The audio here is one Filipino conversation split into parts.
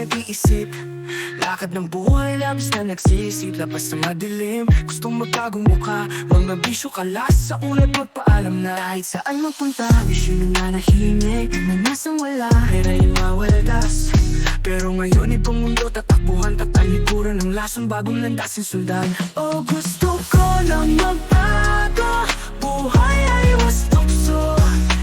nag-iisip. Lakad ng buhay, labis na nagsisip. Labas sa madilim, gustong magtagong mukha. Mga bisyo kalas, sa ulat magpaalam na. Kahit saan magpunta, bisyo na nanahimik. Nanasang wala, hira'y mawaldas. Pero ngayon itong mundo, tatakbuhan, tatalikuran ng lasang bagong landasin sundan. Oh, gusto ko na magbago, buhay ay was tukso.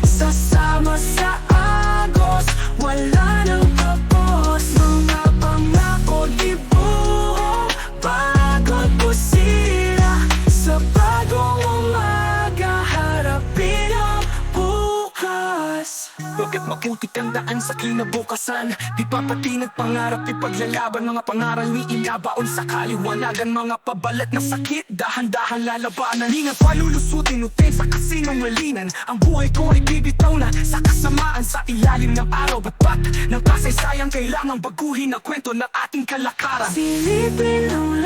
Sasama sa agos, wala nang tapos. Mga pangako di buo, bago't busira. Sa bagong umaga, harapin ang bukas. Bakit maputik ang daan sa kinabukasan? Di pa pati nagpangarap, di paglalaban. Mga pangaral ni inabaon sa kaliwanagan. Mga pabalat na sakit, dahan-dahan lalabanan. Di nga palulusutin, utin sa kasinungalingan. Ang buhay ko ay bibitaw na sa kasamaan. Sa ilalim ng araw, batbat ng kasaysayang kailangang baguhin ang kwento ng ating kalakaran. Silipin ang